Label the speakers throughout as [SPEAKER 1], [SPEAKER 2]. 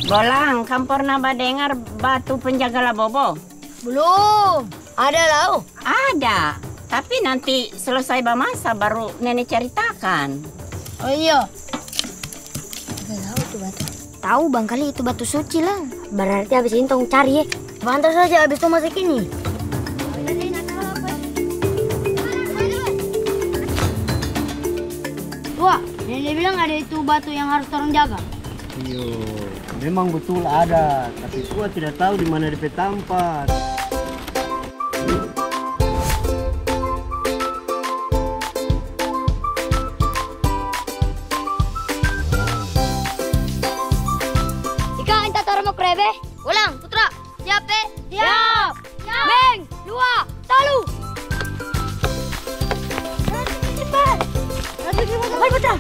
[SPEAKER 1] Bolang, kamu pernah dengar batu penjaga labobo?
[SPEAKER 2] Belum. Ada lau?
[SPEAKER 1] Ada, tapi nanti selesai bamasa baru nenek ceritakan.
[SPEAKER 2] Oh iya. Ada lau tuh batu. Tahu bang kali itu batu suci lah. Berarti habis ini tong cari ya. Bantar saja habis itu masuk ini. Wah, nenek bilang ada itu batu yang harus orang jaga.
[SPEAKER 3] Iyo, memang betul ada, tapi gua tidak tahu di mana DP tempat.
[SPEAKER 2] Ika, kita taruh mau krebe. Ulang, Putra. Siap, Pe? Siap. Beng, dua, talu. Cepat. Putra.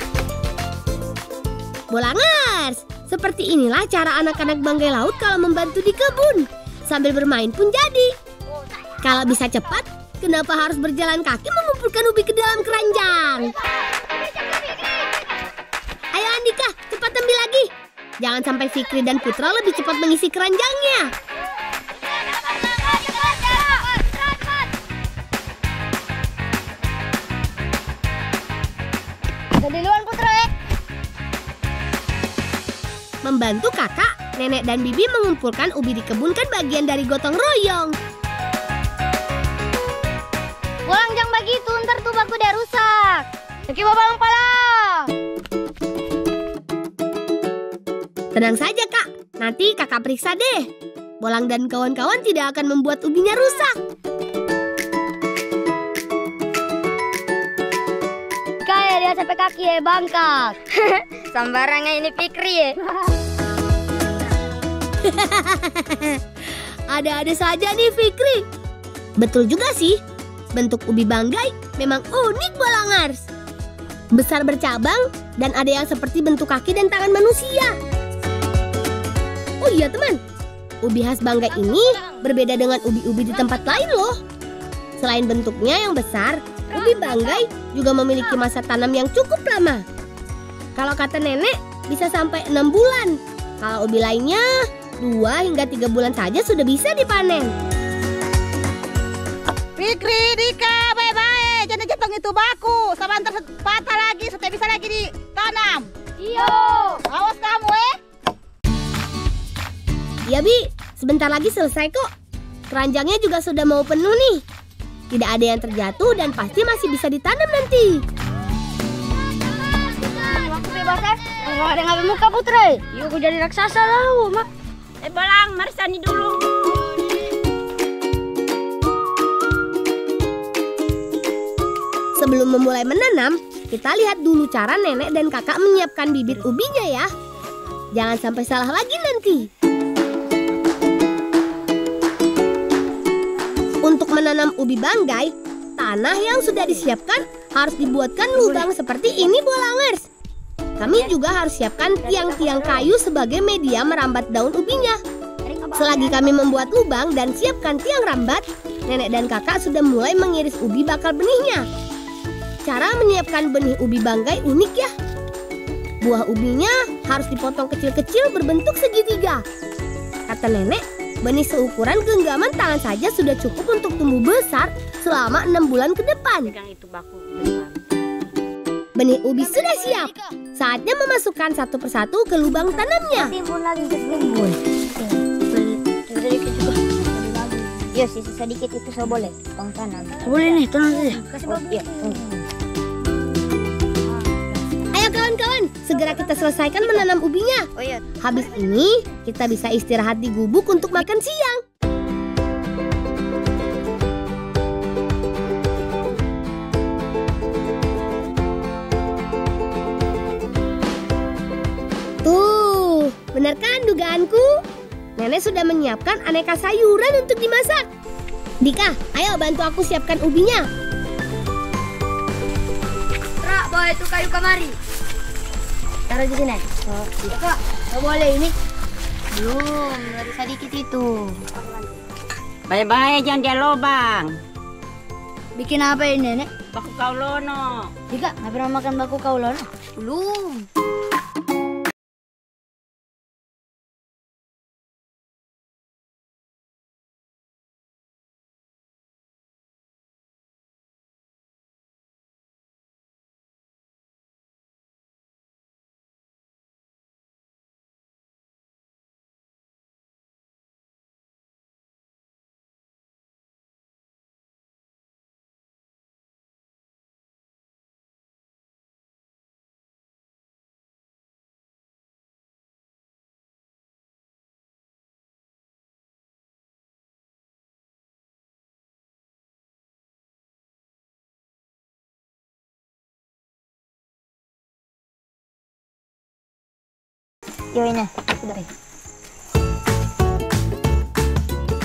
[SPEAKER 4] Bolangers, seperti inilah cara anak-anak banggai laut kalau membantu di kebun. Sambil bermain pun jadi. Kalau bisa cepat, kenapa harus berjalan kaki mengumpulkan ubi ke dalam keranjang? Ayo Andika, cepat ambil lagi. Jangan sampai Fikri dan Putra lebih cepat mengisi keranjangnya.
[SPEAKER 2] Keduluan Putra ya.
[SPEAKER 4] Membantu kakak, nenek dan bibi mengumpulkan ubi di kebun kan bagian dari gotong royong.
[SPEAKER 2] Pulang jangan begitu, ntar tuh baku udah rusak. Oke, palang-palang.
[SPEAKER 4] Tenang saja kak, nanti kakak periksa deh. Bolang dan kawan-kawan tidak akan membuat ubinya rusak.
[SPEAKER 2] Kayak dia sampai kaki ya bangkak. Sambarannya ini Fikri ya.
[SPEAKER 4] Ada-ada saja nih Fikri. Betul juga sih, bentuk ubi banggai memang unik Bolangers. Besar bercabang dan ada yang seperti bentuk kaki dan tangan manusia. Oh iya teman, ubi khas banggai ini berbeda dengan ubi-ubi di tempat lain loh. Selain bentuknya yang besar, ubi banggai juga memiliki masa tanam yang cukup lama. Kalau kata nenek, bisa sampai 6 bulan. Kalau ubi lainnya, 2 hingga 3 bulan saja sudah bisa dipanen.
[SPEAKER 5] Fikri, Dika, bye-bye. Jangan jatuh itu baku. Sebentar patah lagi, supaya bisa lagi ditanam.
[SPEAKER 2] Iyo.
[SPEAKER 5] Awas kamu
[SPEAKER 4] Ya Bi, sebentar lagi selesai kok. Keranjangnya juga sudah mau penuh nih. Tidak ada yang terjatuh dan pasti masih bisa ditanam nanti.
[SPEAKER 2] Kalau ada yang ngambil muka Putra, yuk aku jadi raksasa lah, Mak.
[SPEAKER 1] Bolang, mari sani dulu.
[SPEAKER 4] Sebelum memulai menanam, kita lihat dulu cara nenek dan kakak menyiapkan bibit ubinya ya. Jangan sampai salah lagi nanti. Untuk menanam ubi banggai, tanah yang sudah disiapkan harus dibuatkan lubang seperti ini Bolangers. Kami juga harus siapkan tiang-tiang kayu sebagai media merambat daun ubinya. Selagi kami membuat lubang dan siapkan tiang rambat, nenek dan kakak sudah mulai mengiris ubi bakal benihnya. Cara menyiapkan benih ubi banggai unik ya. Buah ubinya harus dipotong kecil-kecil berbentuk segitiga. Kata nenek, benih seukuran genggaman tangan saja sudah cukup untuk tumbuh besar selama 6 bulan ke depan.
[SPEAKER 1] Itu baku.
[SPEAKER 4] Benih ubi sudah siap. Saatnya memasukkan satu persatu ke lubang tanamnya.
[SPEAKER 2] Timbun lagi ke timbun. Sedikit juga. Ya sisa sedikit itu saya boleh. Bang tanam.
[SPEAKER 5] Boleh nih, tenang saja.
[SPEAKER 2] Oh, iya.
[SPEAKER 4] Ayo kawan-kawan, segera kita selesaikan menanam ubinya.
[SPEAKER 2] Oh iya.
[SPEAKER 4] Habis ini, kita bisa istirahat di gubuk untuk makan siang. Tuh, benar kan dugaanku? Nenek sudah menyiapkan aneka sayuran untuk dimasak. Dika, ayo bantu aku siapkan ubinya.
[SPEAKER 2] Tra, bawa itu kayu kemari. Taruh di sini. Oh, iya. Kak, nggak boleh ini. Belum, dari sedikit itu.
[SPEAKER 1] Bye-bye, jangan dia lobang.
[SPEAKER 2] Bikin apa ini, Nenek?
[SPEAKER 1] Baku kaulono.
[SPEAKER 2] Dika, nggak pernah makan baku kaulono? Belum. Yo ini, sudah.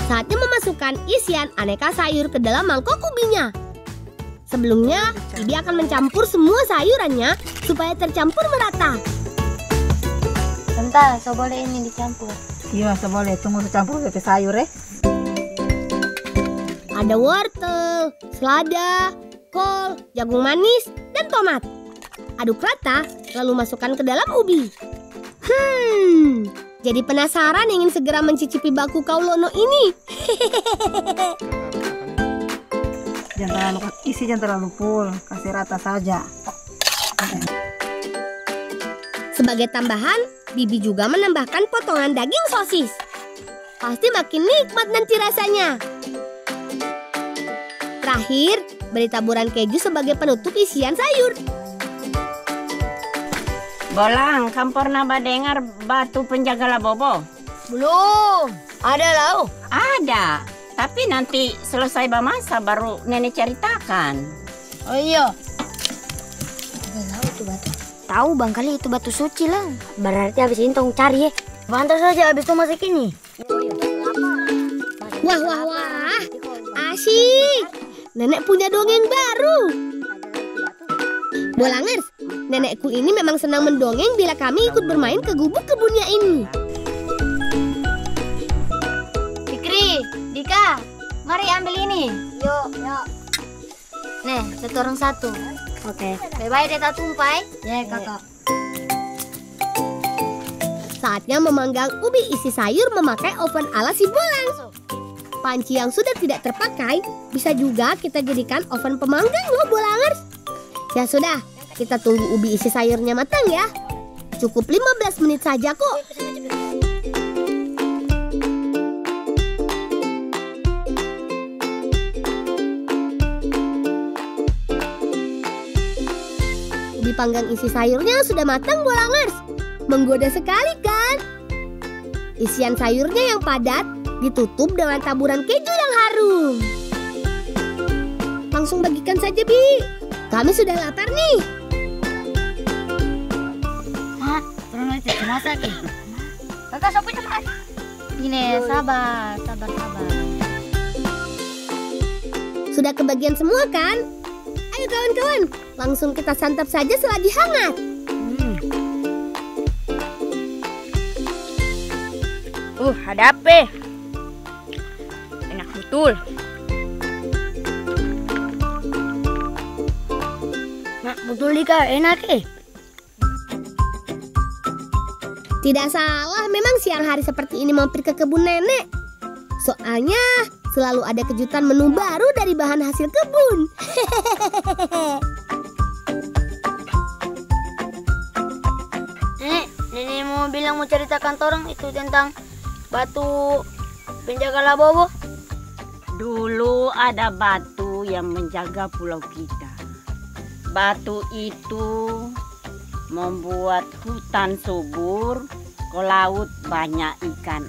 [SPEAKER 4] Saatnya memasukkan isian aneka sayur ke dalam mangkok ubinya. Sebelumnya, Bibi akan mencampur semua sayurannya supaya tercampur merata.
[SPEAKER 2] Bentar, so boleh ini dicampur.
[SPEAKER 5] Iya, boleh. Tunggu dicampur pakai sayur ya.
[SPEAKER 4] Ada wortel, selada, kol, jagung manis, dan tomat. Aduk rata, lalu masukkan ke dalam ubi. Jadi penasaran ingin segera mencicipi baku kaulono ini.
[SPEAKER 5] Jangan terlalu full, kasih rata saja.
[SPEAKER 4] Sebagai tambahan, Bibi juga menambahkan potongan daging sosis. Pasti makin nikmat nanti rasanya. Terakhir, beri taburan keju sebagai penutup isian sayur.
[SPEAKER 1] Bolang, kamu pernah dengar batu penjaga labobo?
[SPEAKER 2] Belum. Ada lau.
[SPEAKER 1] Ada, tapi nanti selesai memasak baru nenek ceritakan.
[SPEAKER 2] Oh iya. Ada lau itu batu. Tahu bang kali itu batu suci lah. Berarti habis ini tong cari ya. Bantar saja habis itu masuk ini.
[SPEAKER 4] Wah, asyik. Nenek punya dongeng baru. Bolangers, nenekku ini memang senang mendongeng bila kami ikut bermain ke gubuk kebunnya ini.
[SPEAKER 2] Fikri, Dika, mari ambil ini. Yuk. Nih, satu orang satu. Oke. Bye-bye deh tumpai. Ya, kakak.
[SPEAKER 4] Saatnya memanggang ubi isi sayur memakai oven ala si Bolang. Panci yang sudah tidak terpakai bisa juga kita jadikan oven pemanggang loh Bolangers. Ya sudah, kita tunggu ubi isi sayurnya matang ya. Cukup 15 menit saja kok. Ubi panggang isi sayurnya sudah matang Bolangers. Menggoda sekali kan? Isian sayurnya yang padat ditutup dengan taburan keju yang harum. Langsung bagikan saja, Bi. Kami sudah lapar nih.
[SPEAKER 2] Mak, turun lagi masak ya. Kakak sapunya makan. Ini sabar.
[SPEAKER 4] Sudah kebagian semua kan? Ayo kawan-kawan, langsung kita santap saja selagi hangat.
[SPEAKER 2] Ada apa? Enak betul. Mak, betul Dika, enak
[SPEAKER 4] Tidak salah, memang siang hari seperti ini mampir ke kebun nenek. Soalnya selalu ada kejutan menu baru dari bahan hasil kebun.
[SPEAKER 2] Nenek mau bilang mau ceritakan torang itu tentang batu penjaga labobo.
[SPEAKER 1] Dulu ada batu yang menjaga pulau kita. Batu itu membuat hutan subur, ke laut banyak ikan.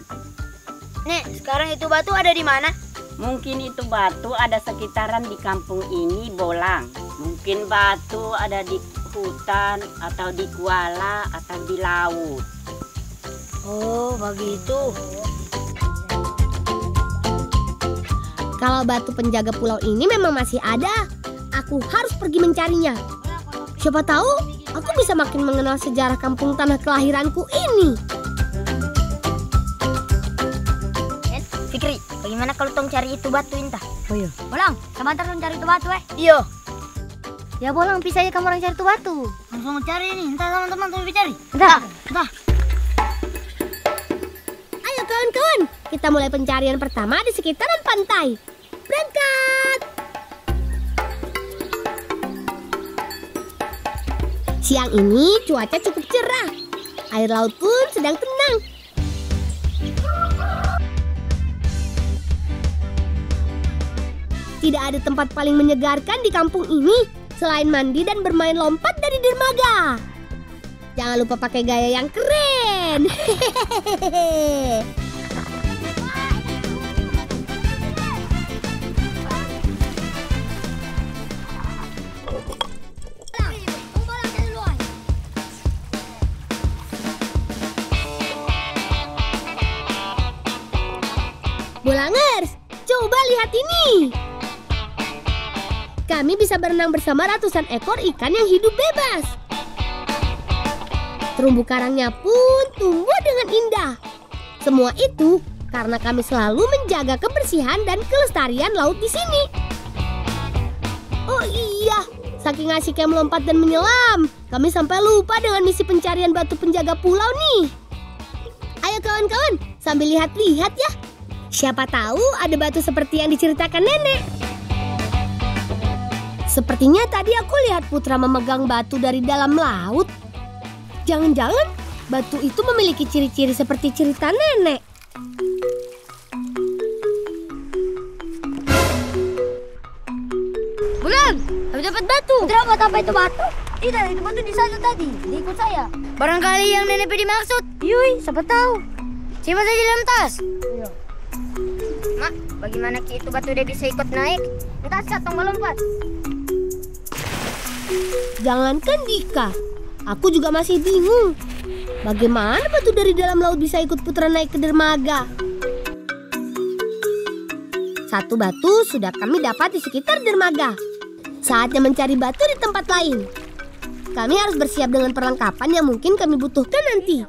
[SPEAKER 2] Nek, sekarang itu batu ada di mana?
[SPEAKER 1] Mungkin itu batu ada sekitaran di kampung ini, Bolang. Mungkin batu ada di hutan atau di kuala atau di laut.
[SPEAKER 2] Oh, begitu.
[SPEAKER 4] Kalau batu penjaga pulau ini memang masih ada, aku harus pergi mencarinya. Siapa tahu aku bisa makin mengenal sejarah kampung tanah kelahiranku ini.
[SPEAKER 2] Fikri, bagaimana kalau tong cari itu batu entah?
[SPEAKER 5] Oh iya.
[SPEAKER 2] Bolang, sebentar tong cari itu batu
[SPEAKER 5] Iya.
[SPEAKER 2] Ya Bolang, bisa aja kamu orang cari itu batu. Langsung cari ini, entah teman-teman tunggu cari.
[SPEAKER 4] Entah. Ayo kawan-kawan, kita mulai pencarian pertama di sekitaran pantai. Berangkat! Siang ini cuaca cukup cerah. Air laut pun sedang tenang. Tidak ada tempat paling menyegarkan di kampung ini selain mandi dan bermain lompat dari dermaga. Jangan lupa pakai gaya yang keren. Bolangers, coba lihat ini. Kami bisa berenang bersama ratusan ekor ikan yang hidup bebas. Terumbu karangnya pun tumbuh dengan indah. Semua itu karena kami selalu menjaga kebersihan dan kelestarian laut di sini. Oh iya, saking asiknya melompat dan menyelam, kami sampai lupa dengan misi pencarian batu penjaga pulau nih. Ayo kawan-kawan, sambil lihat-lihat ya. Siapa tahu ada batu seperti yang diceritakan nenek. Sepertinya tadi aku lihat Putra memegang batu dari dalam laut. Jangan-jangan batu itu memiliki ciri-ciri seperti cerita nenek.
[SPEAKER 2] Bulan, kami dapat batu. Putra, buat apa itu batu? Tidak, itu batu di sana tadi. Ikut saya. Barangkali yang nenek Pedi maksud. Yui, siapa tahu. Simpan saja dalam tas. Iya. Mak, bagaimana itu batu dia bisa ikut naik? Entah tong melompat.
[SPEAKER 4] Jangankan Dika, aku juga masih bingung. Bagaimana batu dari dalam laut bisa ikut Putra naik ke dermaga? Satu batu sudah kami dapat di sekitar dermaga. Saatnya mencari batu di tempat lain. Kami harus bersiap dengan perlengkapan yang mungkin kami butuhkan nanti.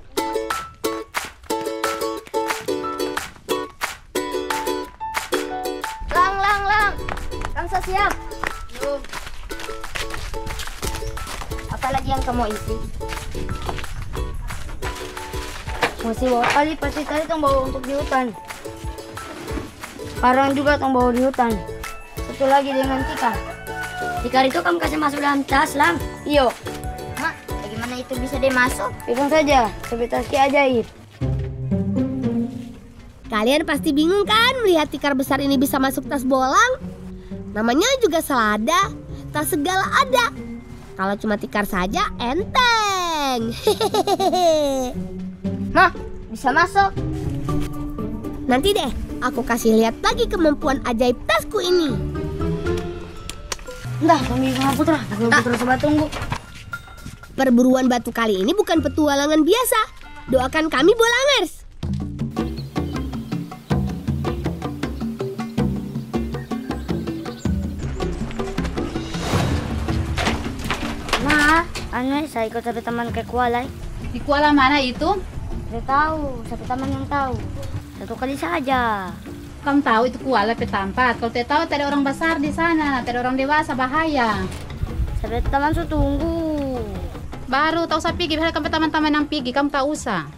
[SPEAKER 2] Lang, siap. Apalagi yang kamu isi? Masih bawa pasti tadi tong bawa untuk di hutan. Karang juga tong bawa di hutan. Satu lagi dengan tikar. Tikar itu kamu kasih masuk dalam tas, Lang? Iyo. Mak, bagaimana itu bisa dia masuk? Pegang saja, sebatas ki ajaib.
[SPEAKER 4] Kalian pasti bingung kan melihat tikar besar ini bisa masuk tas bolang? Namanya juga selada, tak segala ada. Kalau cuma tikar saja enteng.
[SPEAKER 2] Mah, bisa masuk.
[SPEAKER 4] Nanti deh, aku kasih lihat lagi kemampuan ajaib tasku ini.
[SPEAKER 2] Entah, kami sama Putra. Putra coba tunggu.
[SPEAKER 4] Perburuan batu kali ini bukan petualangan biasa. Doakan kami, Bolangers.
[SPEAKER 2] Saya ikut satu teman ke Kuala.
[SPEAKER 5] Di Kuala mana itu?
[SPEAKER 2] Saya tahu, satu teman yang tahu. Satu kali saja.
[SPEAKER 5] Kamu tahu itu Kuala Petampat. Kalau tidak tahu, tak ada orang besar di sana, tak ada orang dewasa, bahaya.
[SPEAKER 2] Saya teman su tunggu.
[SPEAKER 5] Baru tak usah pergi, biar kamu teman-teman yang pergi, kamu tak usah.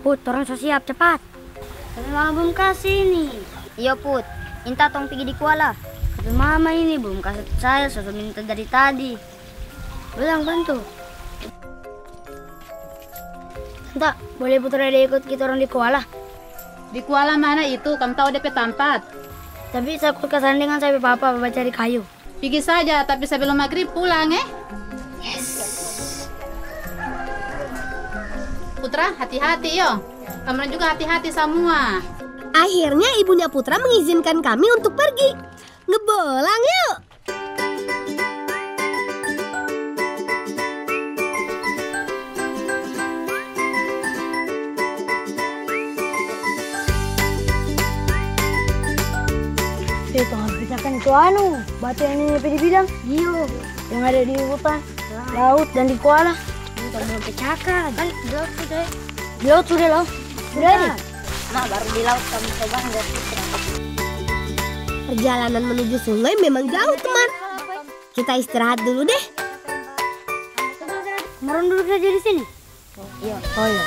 [SPEAKER 2] Put, orang so siap cepat. Tapi mama belum kasih nih. Iya Put, minta tong pergi di Kuala. Tapi mama ini belum kasih saya, sudah minta dari tadi. Bilang bantu. Entah, boleh Putra dia ikut kita orang di Kuala?
[SPEAKER 5] Di Kuala mana itu? Kamu tahu DP tempat?
[SPEAKER 2] Tapi saya ikut kesana dengan saya papa cari kayu.
[SPEAKER 5] Pergi saja, tapi sebelum maghrib pulang Putra, hati-hati yo. Kamu juga hati-hati semua.
[SPEAKER 4] Akhirnya ibunya Putra mengizinkan kami untuk pergi. Ngebolang yuk.
[SPEAKER 2] Itu harus pisahkan itu batu yang ini di bidang. Iyo, yang ada di hutan, laut dan di Kuala. Kalau belum pecahkan. Kan di laut sudah. Di laut sudah loh. Sudah nih. Nah, baru di laut kamu coba nggak istirahat.
[SPEAKER 4] Perjalanan menuju sungai memang jauh, teman. Kita istirahat dulu deh.
[SPEAKER 2] Kemarin duduk saja di sini. Iya. Oh iya.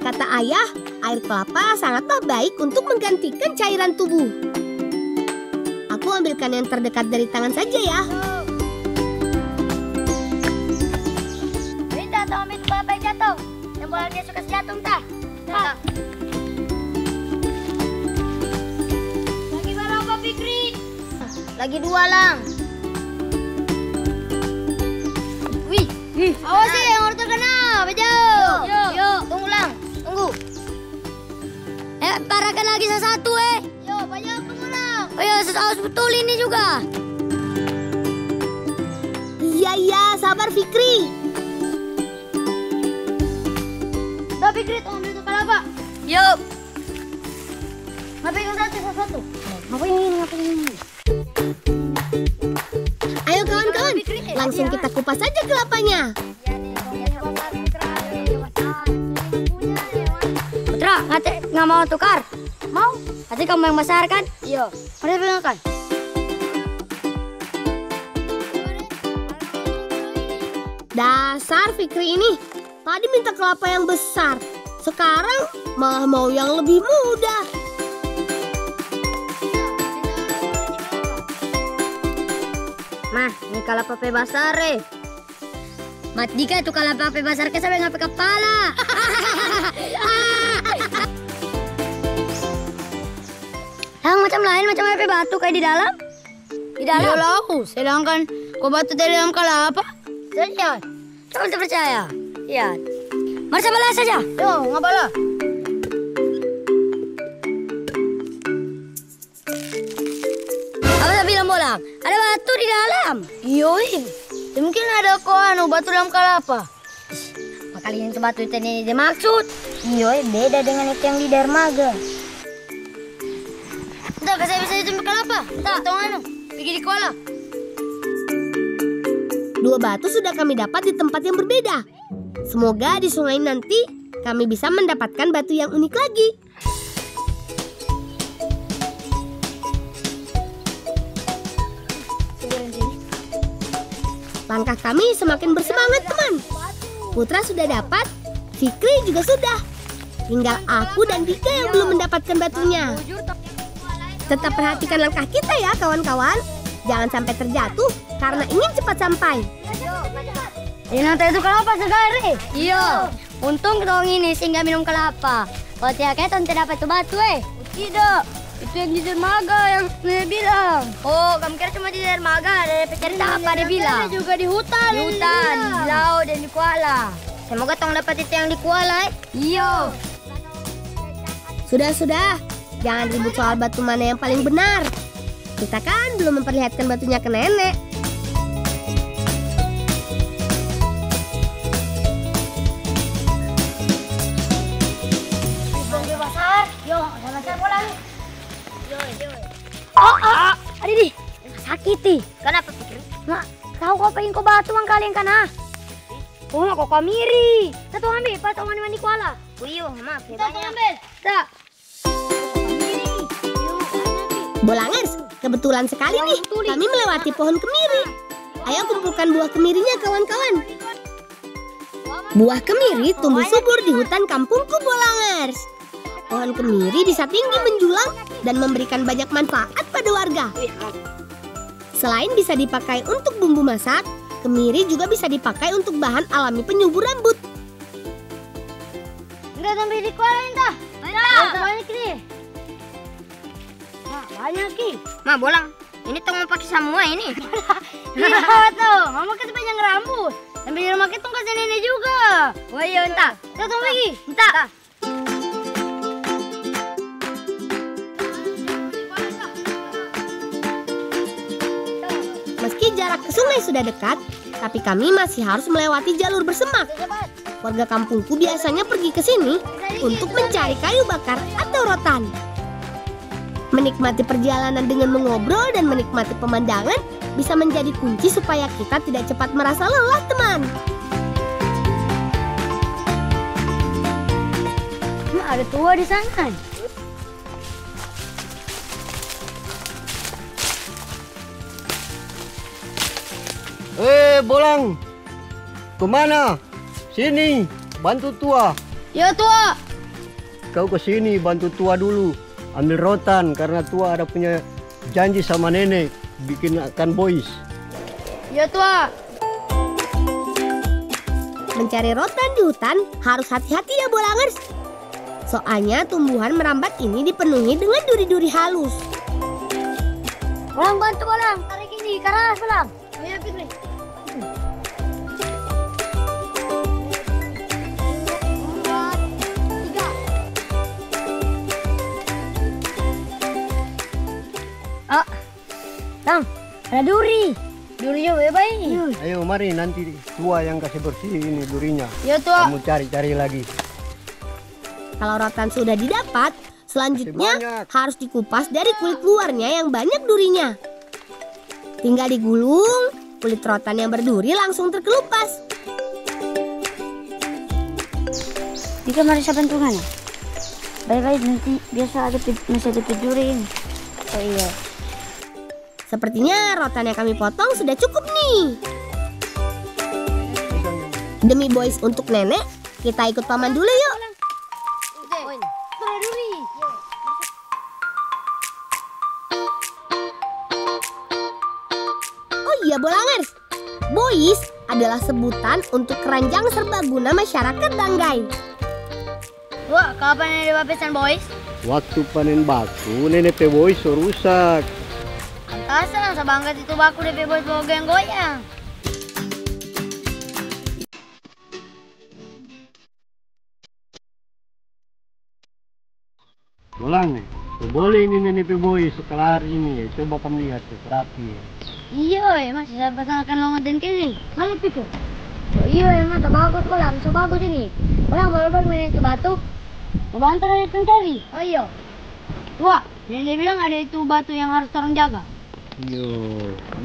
[SPEAKER 4] Kata ayah, air kelapa sangatlah baik untuk menggantikan cairan tubuh. Aku ambilkan yang terdekat dari tangan saja ya.
[SPEAKER 2] Rinda, tahu ambil bola bayi jatuh. Yang bola dia suka jatuh, entah. Lagi 2 lang. Wih, awas ya yang harus terkena. Bejo. Yuk, tunggu lang. Tunggu. Parakan lagi satu Yo, banyak tunggu lang. Ayo, harus betul ini juga.
[SPEAKER 4] Iya, sabar Fikri.
[SPEAKER 2] Udah Fikri, tunggu itu kelapa. Yuk. Ngapain yang satu? Ngapain ini?
[SPEAKER 4] Ayo kawan-kawan, langsung kita kupas saja kelapanya.
[SPEAKER 2] Putra, nggak mau tukar? Mau? Nanti kamu yang besar kan? Iya. Mari pegang.
[SPEAKER 4] Dasar Fikri ini, tadi minta kelapa yang besar, sekarang malah mau yang lebih mudah.
[SPEAKER 2] Mah, ini kelapa besar Mat Dika itu kelapa besar sampai ngapain kepala. Macam lain, macam apa batu kayak di dalam? Di dalam? Iya lahu, sedangkan kok batu dari dalam kelapa? Serius? Coba percaya. Lihat. Mari sebelah saja. Yo, ngapalah? Apa bilang bolang? Ada batu di dalam. Yoi. Mungkin ada batu dalam kelapa. Makanya ini batu itu ini dimaksud. Yoi, beda dengan itu yang di dermaga. Entah, saya bisa jumpa kelapa. Entah, pergi di kuala.
[SPEAKER 4] 2 batu sudah kami dapat di tempat yang berbeda. Semoga di sungai nanti kami bisa mendapatkan batu yang unik lagi. Langkah kami semakin bersemangat, teman. Putra sudah dapat, Fikri juga sudah. Tinggal aku dan Dika yang belum mendapatkan batunya. Tetap perhatikan langkah kita ya, kawan-kawan. Jangan sampai terjatuh karena ingin cepat sampai.
[SPEAKER 2] Ini nanti itu kelapa segar Iya. Untung kita ini sehingga minum kelapa. Kalau tidak kita tidak dapat itu batu Tidak. Itu yang di dermaga yang saya bilang. Oh, kamu kira cuma di dermaga? Ada cerita apa dia bilang? Ada juga di hutan. Di hutan, di laut dan di kuala. Semoga tong dapat itu yang di kuala Iya.
[SPEAKER 4] Sudah. Jangan ribut soal batu mana yang paling benar. Kita kan belum memperlihatkan batunya ke nenek.
[SPEAKER 2] Adidi, sakiti. Kenapa pikir? Mak, tahu kau pengen kau batu mang kalian kana? Oh, kau kamiri. Satu ambil, pas orang mandi kuala. Iyo, maaf ya banyak. Ambil. Tak.
[SPEAKER 4] Bolangers, kebetulan sekali nih kami melewati pohon kemiri. Ayo kumpulkan buah kemirinya, kawan-kawan. Buah kemiri tumbuh subur di hutan kampungku, Bolangers. Pohon kemiri bisa tinggi menjulang dan memberikan banyak manfaat pada warga. Selain bisa dipakai untuk bumbu masak, kemiri juga bisa dipakai untuk bahan alami penyubur rambut.
[SPEAKER 2] Enggak sampai di kuala entah. Banyak nih. Nah, banyak ki. Ma, bolang. Ini tuh mau pakai semua ini. Iya tuh, mama kasih panjang rambut. Sampai di rumah kita kasih nenek juga. Oh iya, entah. Kita tunggu lagi. Entah.
[SPEAKER 4] Meski jarak ke sungai sudah dekat, tapi kami masih harus melewati jalur bersemak. Warga kampungku biasanya pergi ke sini untuk mencari kayu bakar atau rotan. Menikmati perjalanan dengan mengobrol dan menikmati pemandangan bisa menjadi kunci supaya kita tidak cepat merasa lelah, teman.
[SPEAKER 2] Ada tua di sana.
[SPEAKER 3] Bolang, kemana? Sini, bantu tua.
[SPEAKER 2] Ya tua.
[SPEAKER 3] Kau ke sini bantu tua dulu. Ambil rotan karena tua ada punya janji sama nenek bikin ikan bois.
[SPEAKER 2] Ya tua.
[SPEAKER 4] Mencari rotan di hutan harus hati-hati ya, Bolangers. Soalnya tumbuhan merambat ini dipenuhi dengan duri-duri halus.
[SPEAKER 2] Bolang bantu bolang, tarik ini, keras bolang. Ayo Fikri. Oh, Tang, ada duri. Durinya bebas ini.
[SPEAKER 3] Ayo mari nanti tua yang kasih bersih ini durinya.
[SPEAKER 2] Ya tua.
[SPEAKER 3] Kamu cari-cari lagi.
[SPEAKER 4] Kalau rotan sudah didapat, selanjutnya
[SPEAKER 3] banyak.
[SPEAKER 4] harus dikupas dari kulit luarnya yang banyak durinya. Tinggal digulung, kulit rotan yang berduri langsung terkelupas.
[SPEAKER 2] Di kamar siapa bentungan ya? Baik-baik nanti biasa masih ada duri ini. Oh iya.
[SPEAKER 4] Sepertinya rotan yang kami potong sudah cukup nih. Demi boys untuk nenek, kita ikut paman dulu yuk. Oh iya Bolangers, boys adalah sebutan untuk keranjang serbaguna masyarakat Banggai.
[SPEAKER 2] Wah, kapan ada bapesan boys?
[SPEAKER 3] Waktu panen baku nenek Boy so rusak.
[SPEAKER 2] Pantasan, sebangkat itu baku DP boys bawa goyang-goyang.
[SPEAKER 3] Bolang nih. Boleh ini nenek Boy sekelar ini. Coba kamu lihat rapi.
[SPEAKER 2] Iya, masih saya pasangkan longan dan kini. Mana pikir? Oh iya, emang tak bagus bolang, so bagus ini. Bolang baru main itu batu. Mau antar ada pencari. Oh iya. Wah, nenek bilang ada itu batu yang harus orang jaga.
[SPEAKER 3] Yo,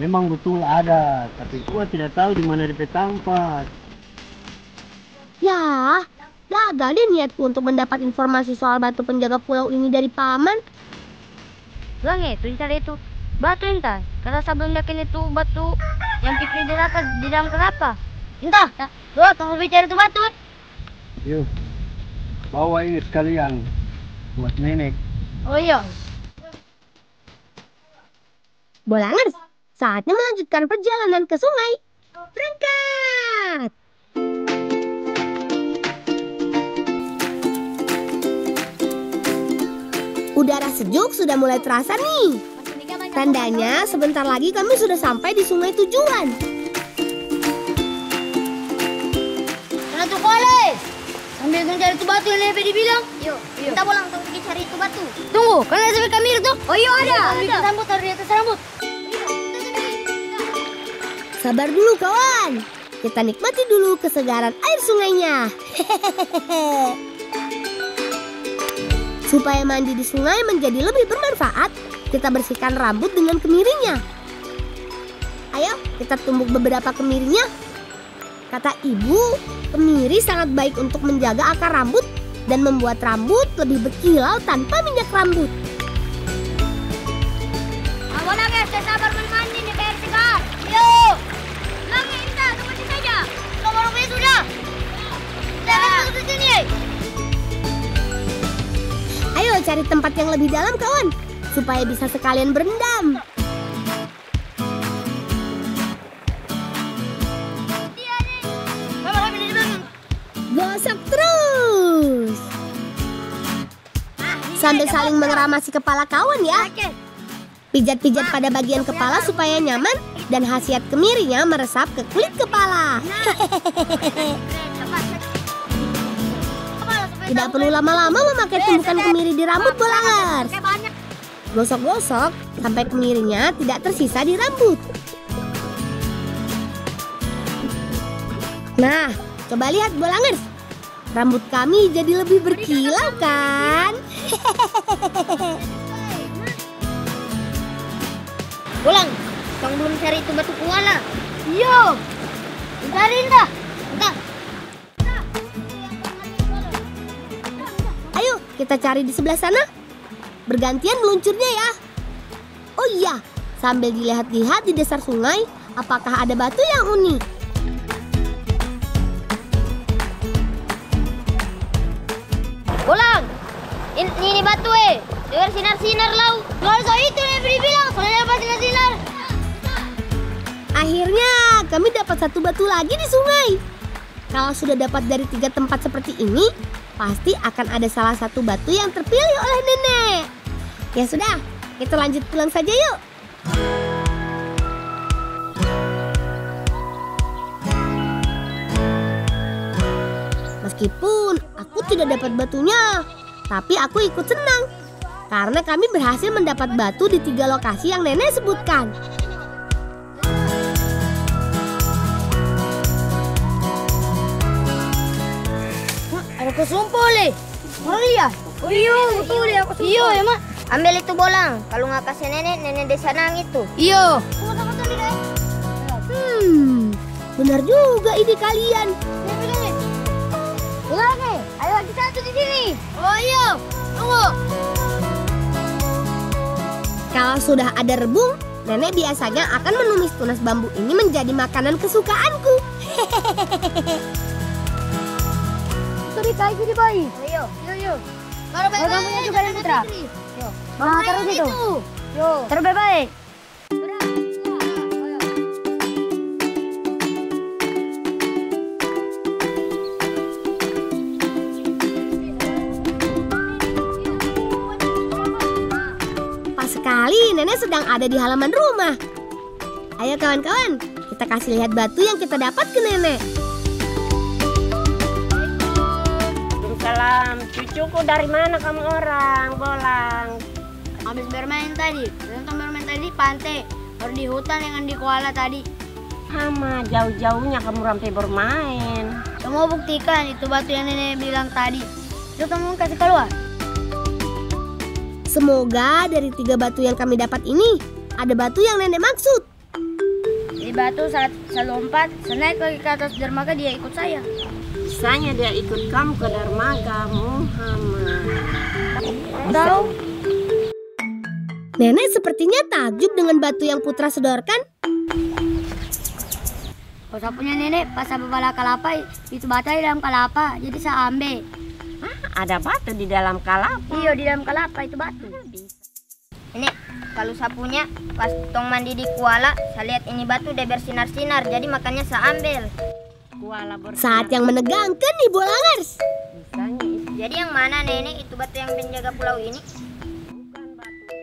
[SPEAKER 3] memang betul ada, tapi gua tidak tahu di mana DP tempat.
[SPEAKER 4] Ya, gagal deh niatku untuk mendapat informasi soal batu penjaga pulau ini dari paman.
[SPEAKER 2] Bolang itu dicari itu batu entah. Karena sebelum yakin itu batu yang pikir di dalam kenapa? Entah. Wah, kamu bicara itu batu.
[SPEAKER 3] Yuk, bawa ini sekalian buat nenek.
[SPEAKER 2] Oh iya.
[SPEAKER 4] Bolangers, saatnya melanjutkan perjalanan ke sungai. Berangkat! Udara sejuk sudah mulai terasa nih. Tandanya sebentar lagi kami sudah sampai di sungai tujuan.
[SPEAKER 2] Mana tuh Koles? Sambil mencari itu batu yang Lepe dibilang. Yuk,
[SPEAKER 4] Kita pulang untuk pergi cari itu batu.
[SPEAKER 2] tunggu, kan ada sampai kami itu. Oh iya ada. Di atas rambut, taruh di atas rambut.
[SPEAKER 4] Sabar dulu kawan. Kita nikmati dulu kesegaran air sungainya. Supaya mandi di sungai menjadi lebih bermanfaat, kita bersihkan rambut dengan kemiringnya. Ayo, kita tumbuk beberapa kemiringnya. Kata ibu, kemiri sangat baik untuk menjaga akar rambut dan membuat rambut lebih berkilau tanpa minyak rambut.
[SPEAKER 2] Bolang ya, saya sabar mandi nih biar segar. Yuk. Langit, Inta, tunggu di saja. Nomor-nomornya sudah. Kita akan tunggu di sini.
[SPEAKER 4] Ayo cari tempat yang lebih dalam kawan, supaya bisa sekalian berendam. Gosok terus. Sambil saling mengeramasi kepala kawan ya. Pijat-pijat pada bagian kepala supaya nyaman dan khasiat kemirinya meresap ke kulit kepala. Tidak perlu lama-lama memakai tumbukan kemiri di rambut Bolangers. Gosok-gosok sampai kemirinya tidak tersisa di rambut. Nah, coba lihat Bolangers. Rambut kami jadi lebih berkilau kan?
[SPEAKER 2] Bolang, kamu belum cari itu batu kuala. Iya. Cariin dah. Entar.
[SPEAKER 4] Ayo, kita cari di sebelah sana. Bergantian meluncurnya ya. Oh iya, sambil dilihat-lihat di dasar sungai, apakah ada batu yang unik?
[SPEAKER 2] Bolang, ini batu dengar sinar-sinar lau. Kalau itu yang bilang, soalnya apa sinar-sinar.
[SPEAKER 4] Akhirnya kami dapat satu batu lagi di sungai. Kalau sudah dapat dari 3 tempat seperti ini, pasti akan ada salah satu batu yang terpilih oleh nenek. Ya sudah, kita lanjut pulang saja yuk. Meskipun aku tidak dapat batunya, tapi aku ikut senang karena kami berhasil mendapat batu di 3 lokasi yang nenek sebutkan.
[SPEAKER 2] Ada kesumpul eh. Orang lihat? Oh iya, betul ya. Iya ya mak.
[SPEAKER 6] Ambil itu bolang. Kalau nggak kasih nenek desa nang itu.
[SPEAKER 2] Iya.
[SPEAKER 4] Benar juga ide kalian.
[SPEAKER 2] Oke, ayo lagi satu di sini. Oh iya, tunggu.
[SPEAKER 4] Kalau sudah ada rebung, nenek biasanya akan menumis tunas bambu ini menjadi makanan kesukaanku.
[SPEAKER 2] Tadi kayak gini bayi.
[SPEAKER 6] Ayo.
[SPEAKER 2] Yuk. Baru kamunya juga ada Putra. Yuk. Bawa terus itu. Yuk. Terus baik.
[SPEAKER 4] Pas sekali nenek sedang ada di halaman rumah. Ayo kawan-kawan, kita kasih lihat batu yang kita dapat ke nenek.
[SPEAKER 1] Salam, cucuku dari mana kamu orang, Bolang?
[SPEAKER 2] Habis bermain tadi. Tentang bermain tadi pantai. Baru di hutan dengan di koala tadi.
[SPEAKER 1] Sama jauh-jauhnya kamu sampai bermain.
[SPEAKER 2] Kamu mau buktikan itu batu yang nenek bilang tadi. Yuk kamu kasih keluar.
[SPEAKER 4] Semoga dari 3 batu yang kami dapat ini, ada batu yang nenek maksud.
[SPEAKER 2] Di batu saat saya lompat, saya naik lagi ke atas dermaga, dia ikut saya.
[SPEAKER 1] Bisanya dia ikut kamu ke dermaga, Muhammad.
[SPEAKER 2] Tahu?
[SPEAKER 4] Nenek sepertinya takjub dengan batu yang Putra sodorkan.
[SPEAKER 2] Kalau saya punya nenek pas saya bala kalapa, itu batu di dalam kalapa, jadi saya ambil.
[SPEAKER 1] Ada batu di dalam kalapa.
[SPEAKER 2] Iya, di dalam kalapa itu batu.
[SPEAKER 6] Ini kalau saya punya pas tong mandi di kuala, saya lihat ini batu udah bersinar-sinar, jadi makanya saya ambil.
[SPEAKER 4] Saat yang menegangkan nih Bolangers.
[SPEAKER 1] Bisanya itu
[SPEAKER 6] Jadi yang mana nenek itu batu yang penjaga pulau ini?
[SPEAKER 1] bukan batu.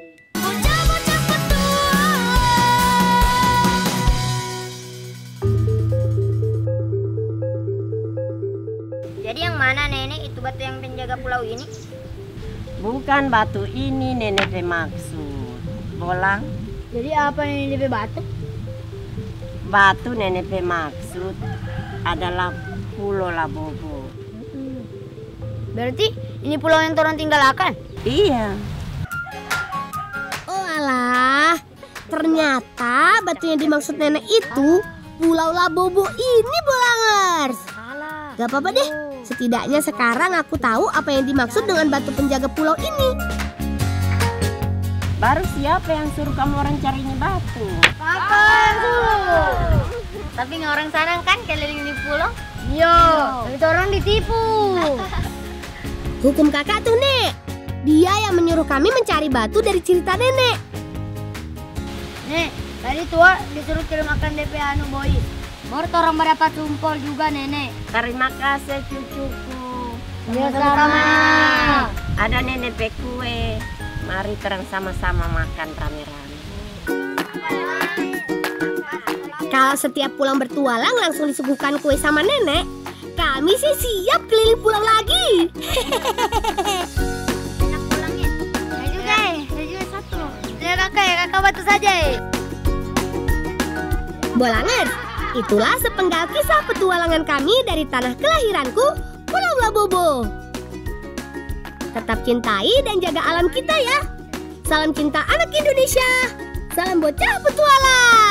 [SPEAKER 6] Jadi yang mana nenek itu batu yang penjaga pulau ini?
[SPEAKER 1] Bukan batu ini nenek maksud. Bolang,
[SPEAKER 2] Jadi apa yang di batu?
[SPEAKER 1] batu nenek maksud adalah Pulau Labobo.
[SPEAKER 2] Berarti ini pulau yang orang tinggalkan?
[SPEAKER 1] Iya.
[SPEAKER 4] Oh alah, ternyata batu yang dimaksud nenek itu Pulau Labobo ini Bolangers.
[SPEAKER 2] Salah.
[SPEAKER 4] Gak apa-apa deh, setidaknya sekarang aku tahu apa yang dimaksud dengan batu penjaga pulau ini.
[SPEAKER 1] Baru siapa yang suruh kamu orang cari ini batu?
[SPEAKER 2] Kakak tuh.
[SPEAKER 6] Tapi orang sana kan keliling di pulau.
[SPEAKER 2] Iya, itu orang ditipu.
[SPEAKER 4] Hukum kakak tuh Nek, dia yang menyuruh kami mencari batu dari cerita nenek.
[SPEAKER 2] Nek, tadi tua disuruh kirim makan DP anu boy. Baru orang mendapat tumpol juga nenek.
[SPEAKER 1] Terima kasih cucuku.
[SPEAKER 2] Ya sama.
[SPEAKER 1] Ada nenek kue. Mari terang sama-sama makan rame-rame.
[SPEAKER 4] Kalau setiap pulang bertualang langsung disuguhkan kue sama nenek, kami sih siap keliling pulau lagi.
[SPEAKER 2] Enak pulangnya. Saya juga satu. Ya kakak batu saja
[SPEAKER 4] Bolangers, itulah sepenggal kisah petualangan kami dari tanah kelahiranku, Pulau Labobo. Tetap cintai dan jaga alam kita ya. Salam cinta anak Indonesia. Salam bocah petualang.